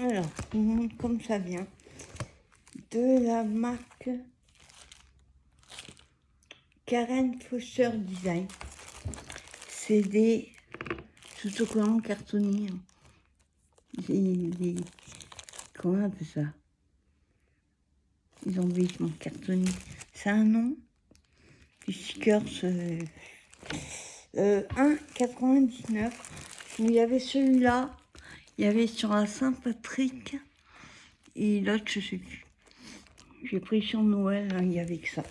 Alors, je vous montre comme ça vient. De la marque Karen Foster Design. C'est des autocollants cartonnés. Comment on appelle ça? Les embellissements cartonnés. C'est un nom. Les stickers 1,99. Il y avait celui-là. Il y avait sur la Saint-Patrick. Et l'autre, je sais plus. J'ai pris sur Noël, hein, il y avait que ça.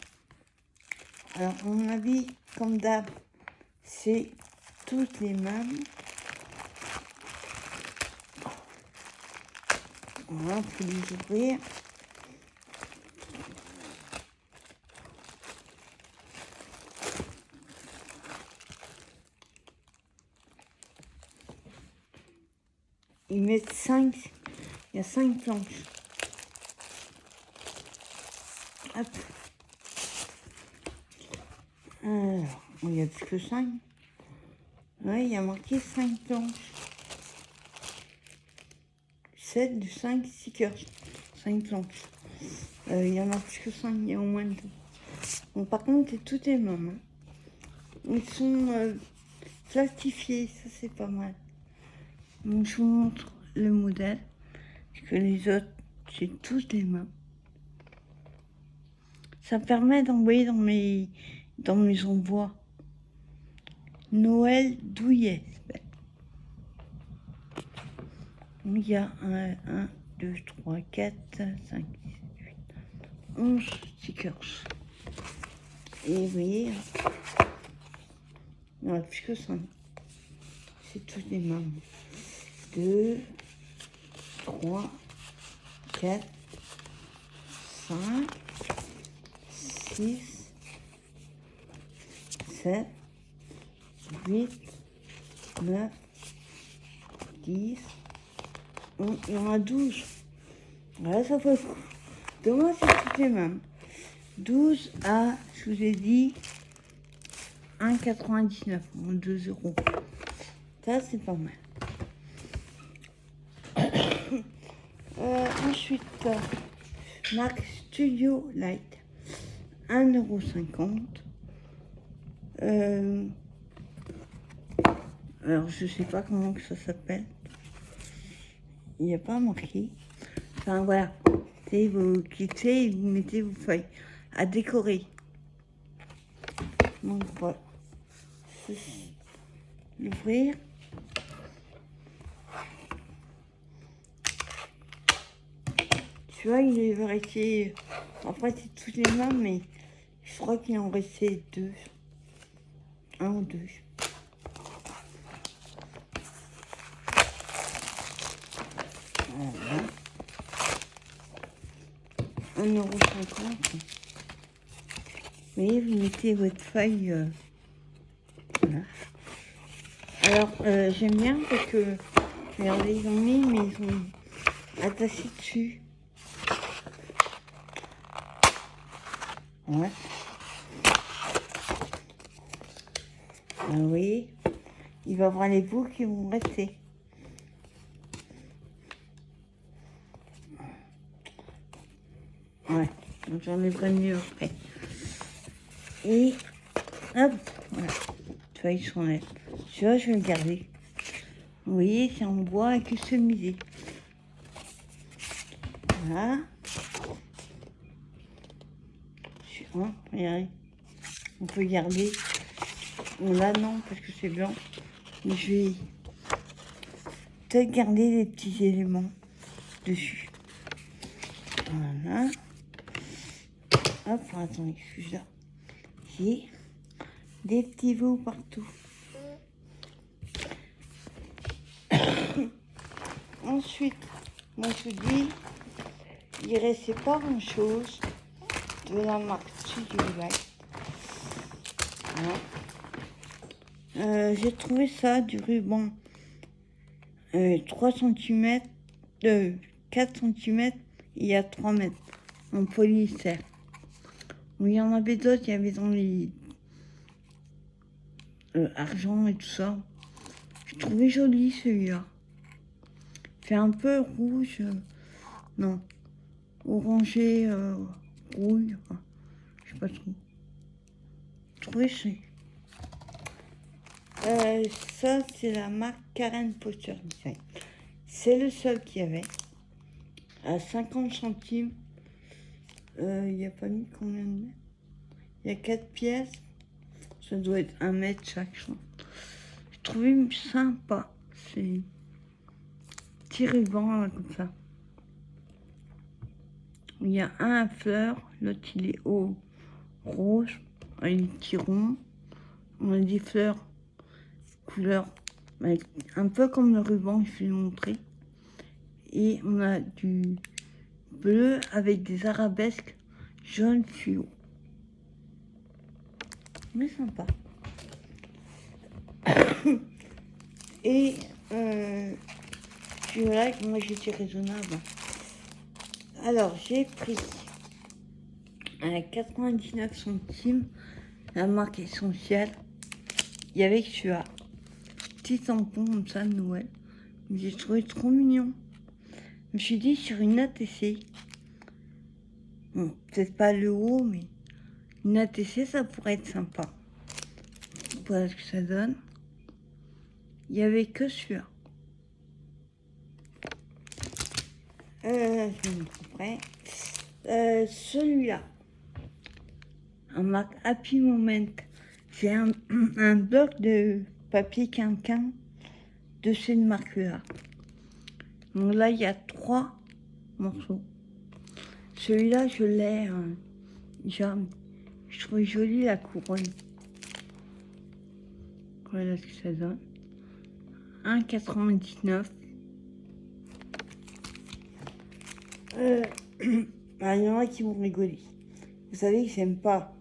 Alors, mon avis, comme d'hab, c'est toutes les mêmes. Voilà, il faut les ouvrir. Ils mettent 5, il y a 5 planches. Hop. Alors, il n'y a plus que 5. Oui, il y a marqué 5 planches. 7 de 5 stickers. 5 planches. Il y en a plus que 5, il y a au moins 2. Bon, par contre, c'est tout est mêmes. Hein. Ils sont plastifiés, ça c'est pas mal. Donc, je vous montre le modèle. Parce que les autres, c'est tous les mêmes. Ça permet d'envoyer dans mes envois. Noël Douillet. Il y a 1, 2, 3, 4, 5, 6, 8, 11 stickers. Et vous voyez, il n'y en a plus que 5. C'est tous les mêmes. 2, 3, 4, 5, 6, 7, 8, 9, 10, il y en a 12. Voilà, ça fait coup. Demain, c'est toutes les mêmes. 12 à, je vous ai dit, 1,99, 2 €. Ça, c'est pas mal. Ensuite, marque Studio Light, 1,50 €. Alors, je sais pas comment que ça s'appelle. Il n'y a pas marqué. Enfin, voilà. C'est vous cliquez et vous mettez vos feuilles à décorer. Donc, voilà. L'ouvrir. Tu vois, il est resté... Après, c'est tous les mêmes, mais je crois qu'il en restait 2. 1 ou 2. Voilà. 1,50 €. Vous voyez, vous mettez votre feuille. Voilà. Alors, j'aime bien parce que, regardez, ils ont mis, mais ils ont attaché dessus. Ouais. Ah oui, il va y avoir les bouts qui vont rester. Ouais, donc j'enlèverai mieux après. Et hop, voilà. Tu vois, ils sont là. Tu vois, je vais le garder. Vous voyez, c'est en bois et customisé. Voilà. Regardez. On peut garder. Bon, là, non, parce que c'est blanc. Mais je vais peut-être garder les petits éléments dessus. Voilà. Hop, attends, excuse-moi. J'ai des petits veaux partout. Ensuite, moi je vous dis, il restait pas grand chose de la marque Studio Light. Voilà. J'ai trouvé ça, du ruban 3 cm, 4 cm, il y a 3 mètres en polyester. Bon, il y en avait d'autres, il y avait dans les argent et tout ça. J'ai trouvé joli celui-là. fait un peu rouge, non, orangé, rouille, enfin, je sais pas trop. Trouvé chez. Ça, c'est la marque Karen Poster Design. C'est le seul qu'il y avait. À 50 centimes. Il n'y a pas mis combien de mètres. Il y a 4 pièces. Ça doit être 1 mètre chaque, je pense. J'ai trouvé sympa. C'est petit ruban là, comme ça. Il y a un à fleurs, l'autre il est au rose, avec des petits ronds. On a des fleurs couleur, avec, un peu comme le ruban, je vais le montrer. Et on a du bleu avec des arabesques jaune fluo. Mais sympa. Et voilà, moi j'étais raisonnable. Alors j'ai pris à 99 centimes la marque Essentielle. Il y avait que celui-là. Petit tampon comme ça de Noël. J'ai trouvé trop mignon. Je me suis dit sur une ATC. Bon, peut-être pas le haut, mais une ATC ça pourrait être sympa. Voilà ce que ça donne. Il y avait que celui-là. Je vais montrer après. Celui-là. En marque Happy Moment. C'est un bloc de papier quinquin de cette marque-là. Donc là, il y a 3 morceaux. Celui-là, je l'ai. Je trouve jolie la couronne. Voilà ce que ça donne. 1,99. Il y en a qui vont rigoler. Vous savez que j'aime pas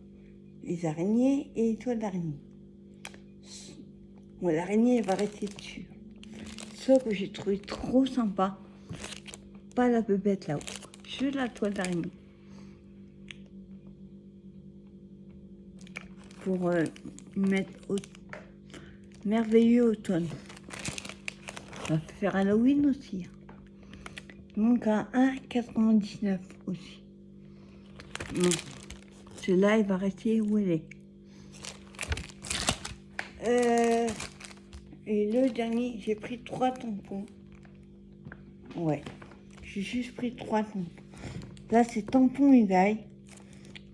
les araignées et les toiles d'araignée. Bon, l'araignée, elle va rester dessus. Sauf que j'ai trouvé trop sympa. Pas la bebête là-haut. Juste la toile d'araignée. Pour mettre merveilleux automne. Ça va faire Halloween aussi. Donc à 1,99 aussi. Non. Celui-là, il va rester où il est. Et le dernier, j'ai pris 3 tampons. Ouais. J'ai juste pris 3 tampons. Là, c'est tampon éveil.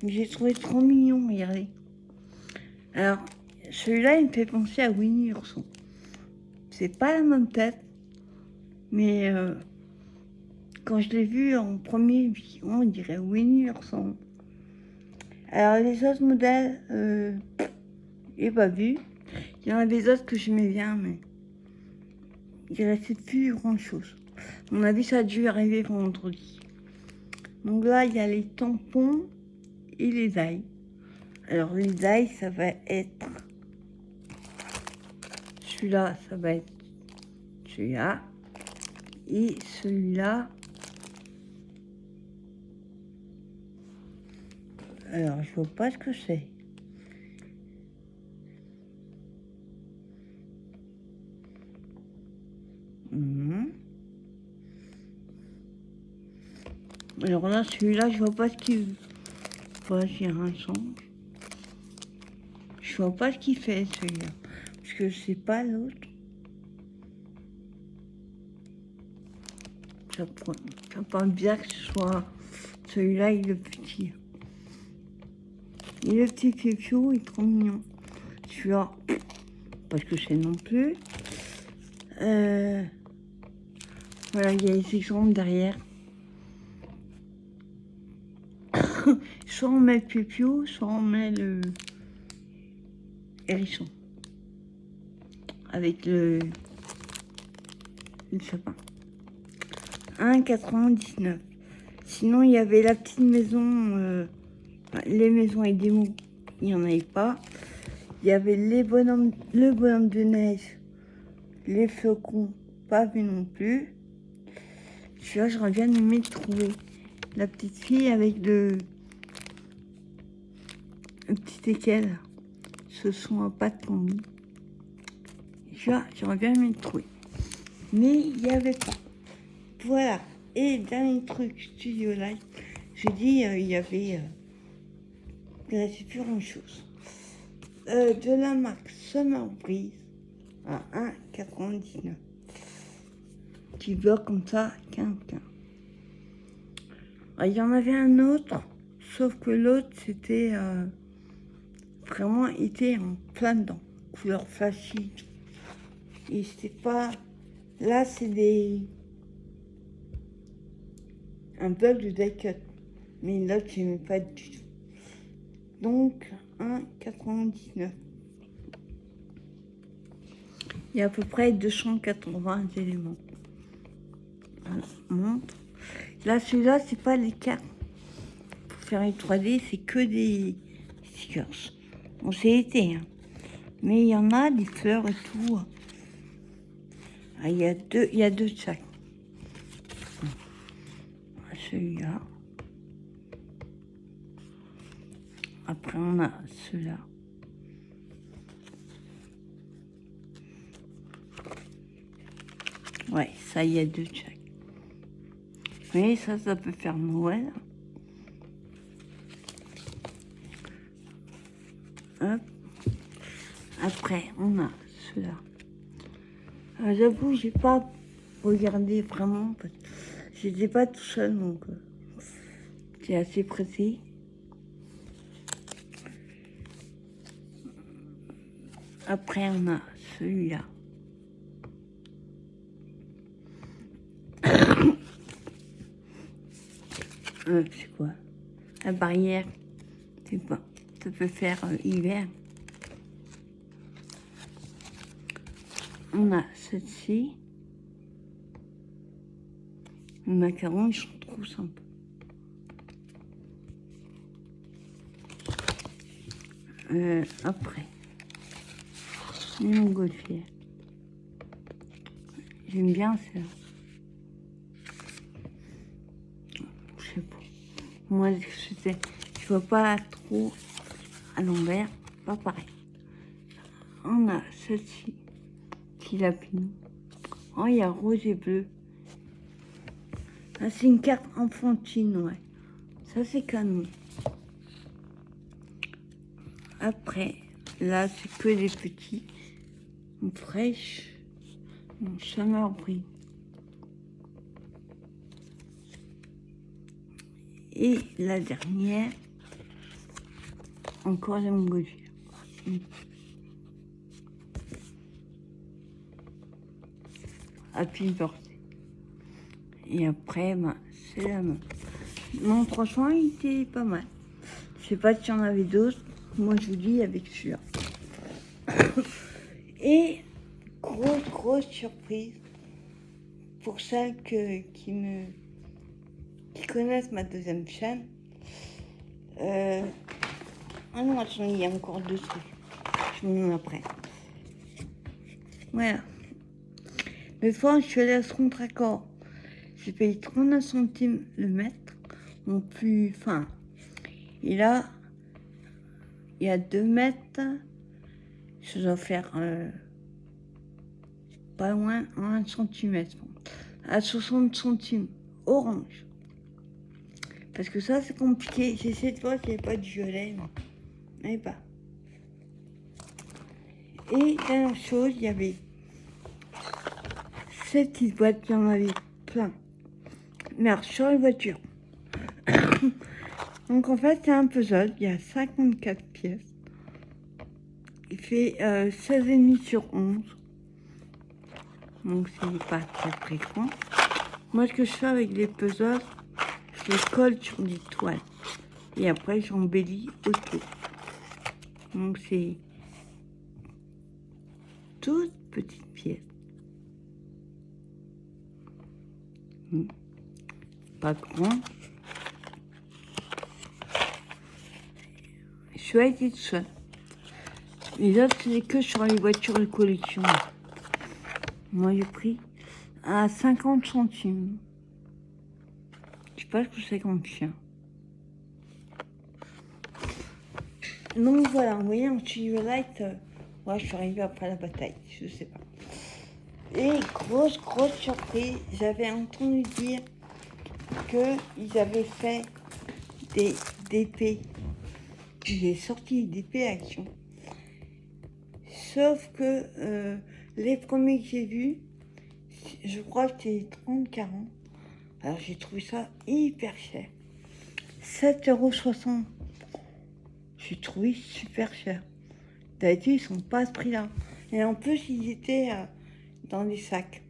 J'ai trouvé trop mignon, regardez. Alors, celui-là, il me fait penser à Winnie l'ourson. C'est pas la même tête, mais quand je l'ai vu en premier, on dirait Winnie l'ourson. Alors, les autres modèles, j'ai pas vu. Il y en a des autres que j'aimais bien, mais il restait plus grand-chose. À mon avis, ça a dû arriver vendredi. Donc là, il y a les tampons et les ailes. Alors, les ailes, ça va être... Celui-là, ça va être celui-là. Et celui-là... Alors, je vois pas ce que c'est. Alors là, celui-là, je vois pas ce qu'il... Voilà, j'ai un son. Je vois pas ce qu'il fait, celui-là. Parce que c'est pas l'autre. Ça paraît bien que ce soit celui-là et le petit. Et le petit piou, il est trop mignon. Celui-là, parce que c'est non plus. Voilà, il y a les exemples derrière. Soit on met le piou, soit on met le hérisson. Avec le sapin. 1,99. Sinon, il y avait la petite maison, les maisons et des mots, il n'y en avait pas. Il y avait le bonhomme de neige, les flocons, pas vu non plus. Celui-là, j'aurais bien aimé trouver la petite fille avec le petit équel. Ce sont un pas de combi. Celui-là, j'aurais bien aimé le trouver. Mais il n'y avait pas. Voilà. Et dernier truc, Studio Light, j'ai dit il y avait différentes choses. De la marque Summer Breeze à 1,99. Petit bloc comme ça, 15. Il y en avait un autre, sauf que l'autre c'était vraiment était en plein dedans, couleur flashy. Et c'était pas. Là c'est un bloc de die cut, mais l'autre j'aimais pas du tout. Donc 1,99. Il y a à peu près 280 éléments. Montre. Là, celui-là, c'est pas les cartes pour faire les 3D, c'est que des stickers. Bon, c'est été, hein. Mais il y en a des fleurs et tout. Ah, il y a deux de chaque. Celui-là. Après, on a ceux-là. Ouais, ça, il y a deux de chaque. Mais ça peut faire Noël. Hop. Après, on a ceux-là. J'avoue, j'ai pas regardé vraiment. Parce que j'étais pas tout seul, donc c'est assez pressé. Après, on a celui-là. C'est quoi? La barrière. C'est pas. Ça peut faire hiver. On a celle-ci. Les macarons, ils sont trop sympas. Après, les montgolfières. J'aime bien ça. Je sais pas. Moi, je vois pas trop à l'envers. Pas pareil. On a celle-ci qui lapine. Oh, il y a rose et bleu. Ah, c'est une carte enfantine, ouais. Ça, c'est canon. Après, là, c'est que des petits. Une fraîche. Mon Summer Breeze. Et la dernière, encore les montgolfières. Happy birthday. Et après, c'est la même. Non, franchement, il était pas mal. Je sais pas s'il y en avait d'autres. Moi, je vous dis avec celui-là. Et grosse surprise pour celles qui connaissent ma deuxième chaîne. Ah non, attendez, il y a encore deux trucs. Je vous en après. Voilà. Mais fois, je suis allée à ce contre-accord. J'ai payé 39 centimes le mètre. Mon plus fin. Et là, il y a 2 mètres. Je dois faire pas loin 1 centimètre. À 60 centimes. Orange. Parce que ça, c'est compliqué. J'essaie de voir qu'il n'y a pas de violet. Il n'y avait pas. Et dernière chose, il y avait cette petite boîte, il y en avait plein. Mais alors, sur les voitures. Donc en fait, c'est un puzzle. Il y a 54 pièces. Il fait 16,5 sur 11. Donc c'est pas très grand. Moi, ce que je fais avec les puzzles, je les colle sur des toiles. Et après, j'embellis autour. Donc c'est toutes petites pièces. Pas grand. Je suis allée tout seul. Les autres, c'est que sur les voitures de collection. Moi, j'ai pris à 50 centimes. Je sais pas ce que c'est comme chien. Donc voilà, vous voyez, en Studio Light, ouais, je suis arrivée après la bataille, je sais pas. Et grosse surprise, j'avais entendu dire qu'ils avaient fait des DP. Il est sorti DP Action. Sauf que les premiers que j'ai vus, je crois que c'était 30-40. Alors j'ai trouvé ça hyper cher. 7,60 €. J'ai trouvé super cher. D'habitude, ils sont pas à ce prix-là. Et en plus, ils étaient dans des sacs.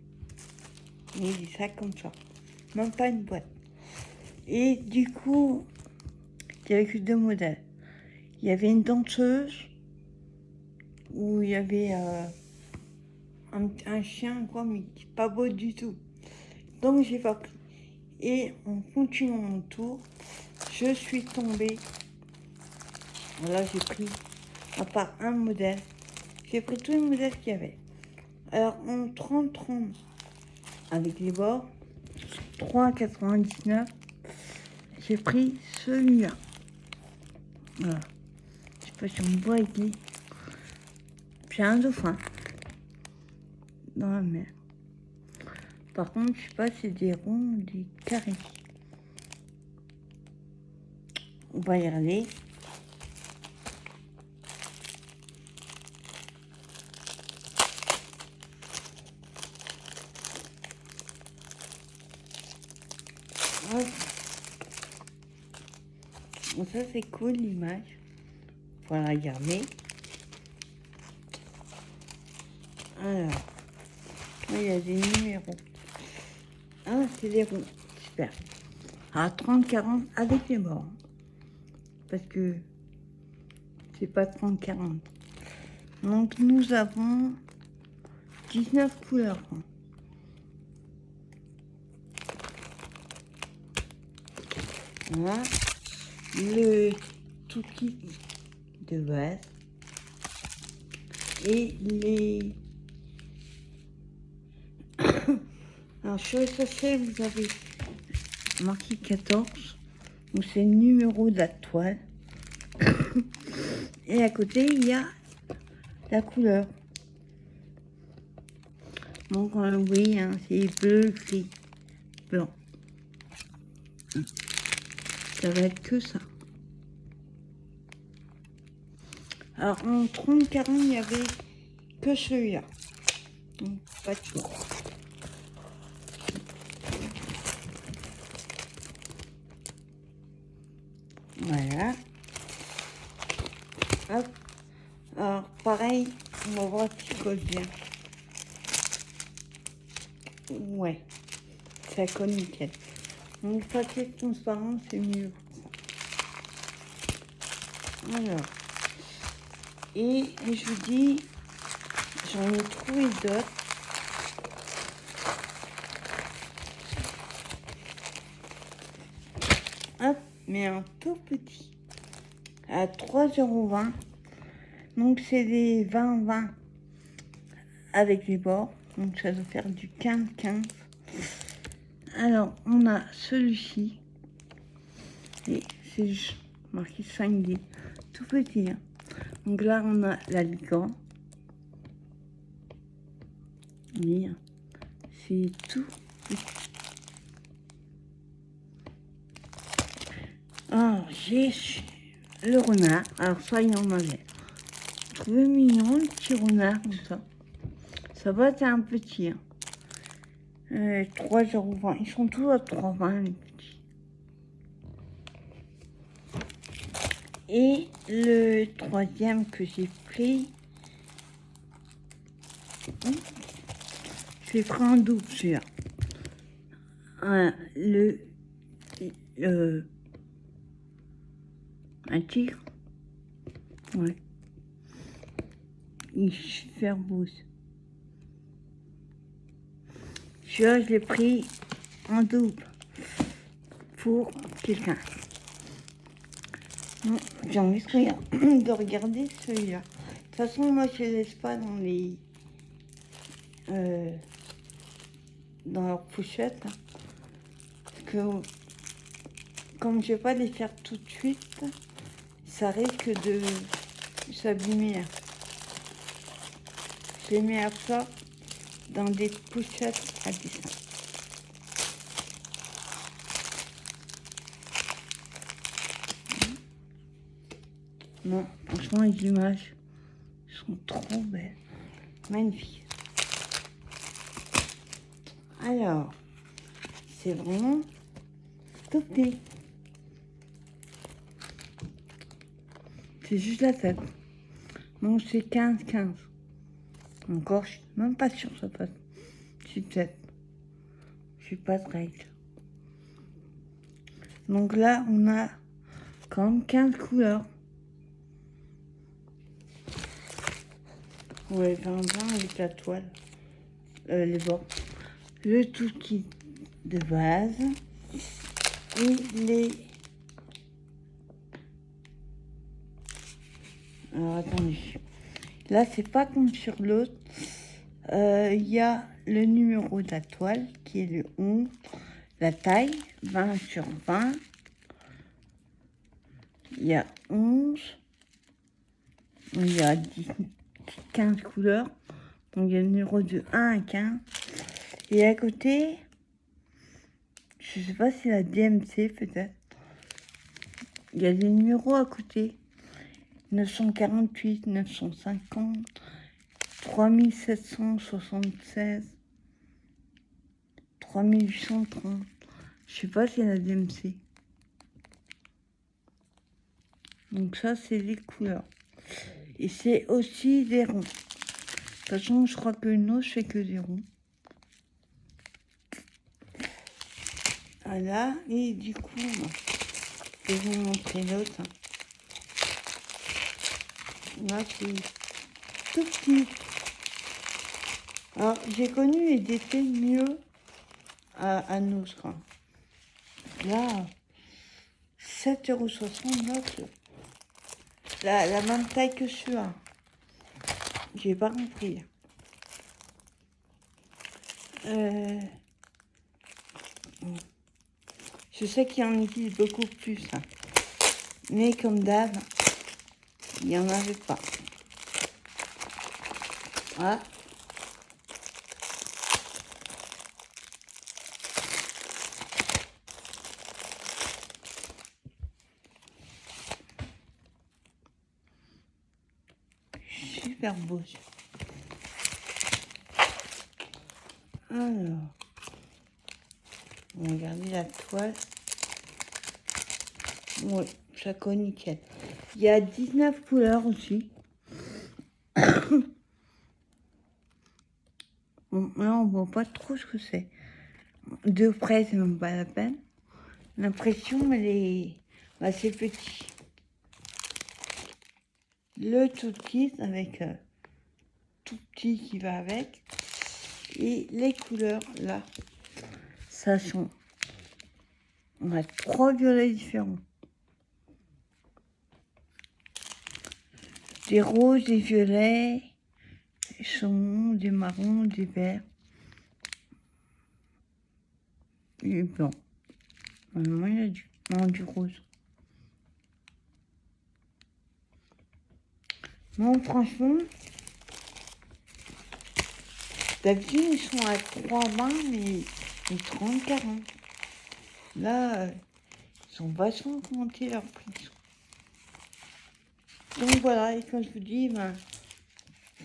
Mais des sacs comme ça. Même pas une boîte. Et du coup, il y avait que 2 modèles. Il y avait une danseuse où il y avait un chien, quoi, mais qui n'est pas beau du tout. Donc, j'ai pas pris. Et en continuant mon tour, je suis tombée. Voilà, j'ai pris, à part un modèle, j'ai pris tous les modèles qu'il y avait. Alors, en 30-30, avec les bords, 3,99 €, j'ai pris celui-là. Voilà. Je sais pas si on voit ici. J'ai un dauphin dans la mer. Par contre, je sais pas si c'est des ronds ou des carrés. On va y aller. Hop. Bon, ça c'est cool l'image. Faut la regarder. Alors, il y a des numéros. Ah, c'est des ronds. Super. À 30-40 avec les bords. Parce que c'est pas 30-40. Donc nous avons 19 couleurs. Voilà. Le tout kit de base. Et les... Alors sur le sachet, vous avez marqué 14. Donc c'est le numéro de la toile. Et à côté, il y a la couleur. Donc oui, hein, c'est bleu, gris, blanc. Ça va être que ça. Alors en 30-40, il n'y avait que celui-là. Donc pas de choix. Voilà. Hop. Alors pareil, on va voir si ça colle bien. Ouais, ça colle nickel. Donc le papier transparent, c'est mieux. Alors, et je vous dis, j'en ai trouvé d'autres. Hop, mais un tout petit. À 3,20 €. Donc c'est des 20-20 avec les bords. Donc ça doit faire du 15-15. Alors on a celui-ci. Et c'est marqué 5D. Tout petit. Hein. Donc là on a la licorne. Et c'est tout petit. Alors j'ai le renard. Alors ça il y en avait. Je trouvais mignon le petit renard comme ça. Ça va, c'est un petit. Hein. 3,20 €. Ils sont tous à 3,20 € les petits. Et le troisième que j'ai pris, j'ai pris un double celui-là. Un tigre. Ouais. Il est super beau. Celui-là, je l'ai pris en double pour quelqu'un. J'ai envie de regarder celui-là. De toute façon, moi, je ne les laisse pas dans les... dans leur pochette. Hein. Parce que, comme je ne vais pas les faire tout de suite, ça risque de s'abîmer. Je les mets à ça dans des pochettes à dessin. Non, franchement, les images sont trop belles. Magnifiques. Alors, c'est vraiment tout petit. C'est juste la tête. Donc, c'est 15-15. Encore, je suis même pas sûre que ça passe. C'est peut-être. Je suis pas très. Donc là, on a quand même 15 couleurs. Ouais, 20 avec la toile. Les bords. Le tout kit de base. Et les... Alors, attendez. Là, c'est pas comme sur l'autre. Il y a le numéro de la toile qui est le 11. La taille, 20 sur 20. Il y a 11. Il y a 15 couleurs. Donc, il y a le numéro de 1 à 15. Et à côté, je sais pas si c'est la DMC peut-être. Il y a des numéros à côté. 948, 950, 3776, 3830. Je sais pas si c'est la DMC. Donc ça, c'est les couleurs. Et c'est aussi des ronds. De toute façon, je crois que une autre, je fais que des ronds. Voilà. Et du coup, je vais vous montrer l'autre. Là, c'est tout petit. Alors, j'ai connu et des faits mieux à nous, je crois. Là, 7,69 €. La même taille que celui-là. J'ai pas compris. Je sais qu'il y en existe beaucoup plus. Hein. Mais comme d'hab, il n'y en avait pas. Voilà. Super beau. Alors, on va regarder la toile. Oui, ça colle nickel. Il y a 19 couleurs aussi. Bon, là, on voit pas trop ce que c'est. De près, c'est même pas la peine. L'impression, elle est assez petite. Le tout kit avec tout petit qui va avec. Et les couleurs, là, ça sont... On a 3 violets différents. Des roses, des violets, des saumons, des marrons, des verts. Et blanc. Normalement, il y a du rose. Non, franchement, d'habitude, ils sont à 3,20, mais 30-40. Là, ils sont vachement augmentés leur prix. Donc voilà, et quand je vous dis, le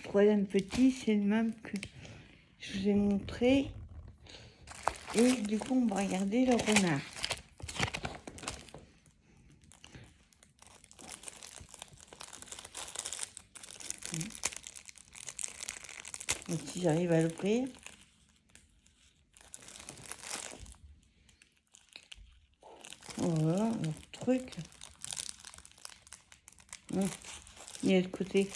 troisième petit, c'est le même que je vous ai montré. Et du coup, on va regarder le renard. Donc, si j'arrive à l'ouvrir. Voilà, leur truc. Il y a le côté.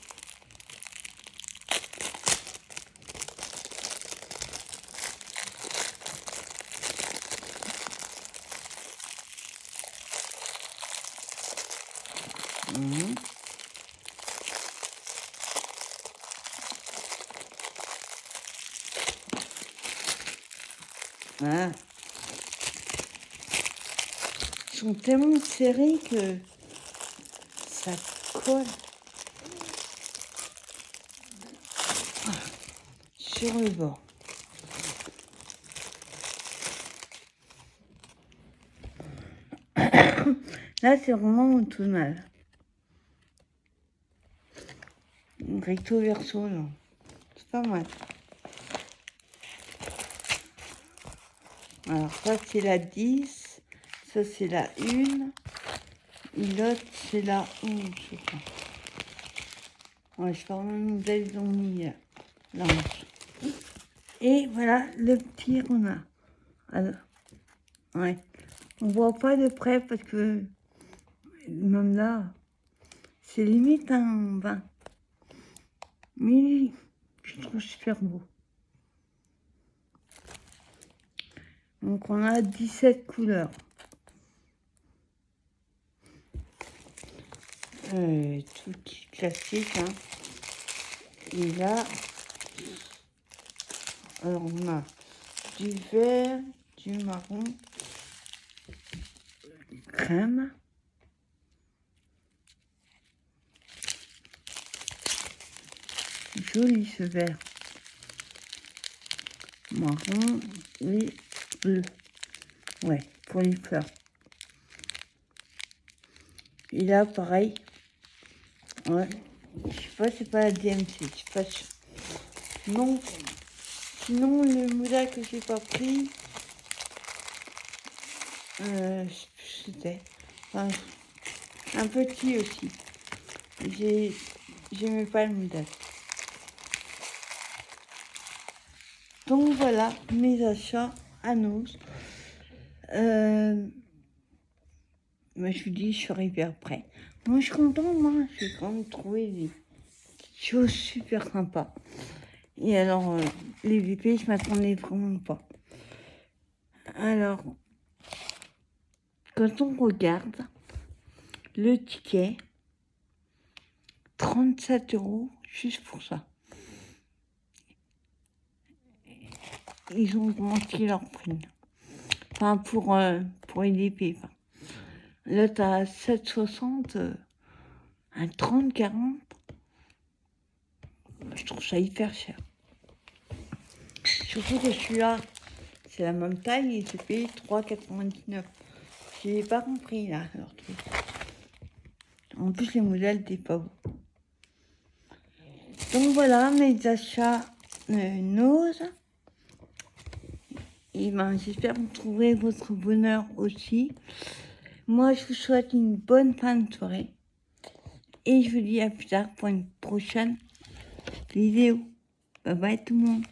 Voilà. Ils sont tellement serrés que ça colle sur le bord. Là, c'est vraiment tout mal. Recto verso, là. C'est pas mal. Alors, ça, c'est la 10. Ça, c'est la 1. Et l'autre, c'est la 11, je crois. Ouais, je parle même d'elles ont mis la 11. Et voilà le petit renard. Alors, ouais. On voit pas de près parce que même là, c'est limite un 20. Mais je trouve super beau. Donc on a 17 couleurs. Tout classique. Hein. Et là, alors on a du vert, du marron, crème. Joli ce vert. Marron et bleu. Ouais, pour les fleurs. Et là, pareil. Ouais. Je sais pas, c'est pas la DMC, je sais pas sûr. Non. Sinon, le modèle que j'ai pas pris, c'était un petit aussi. J'aimais pas le modèle. Donc voilà mes achats à Noz. Mais je vous dis, je suis hyper prêt. Moi, je suis contente, moi. J'ai quand même trouvé des choses super sympas. Et alors, les VP, je m'attendais vraiment pas. Alors, quand on regarde le ticket, 37 € juste pour ça. Ils ont augmenté leur prix. Enfin, pour les VP. Enfin. Là, t'as 7,60, un 30, 40. Je trouve ça hyper cher. Surtout que celui-là, c'est la même taille et c'est payé 3,99. J'ai pas compris là, leur truc. En plus, les modèles n'étaient pas beaux. Donc voilà mes achats Noz. Et ben, j'espère que vous trouverez votre bonheur aussi. Moi, je vous souhaite une bonne fin de soirée. Et je vous dis à plus tard pour une prochaine vidéo. Bye bye tout le monde.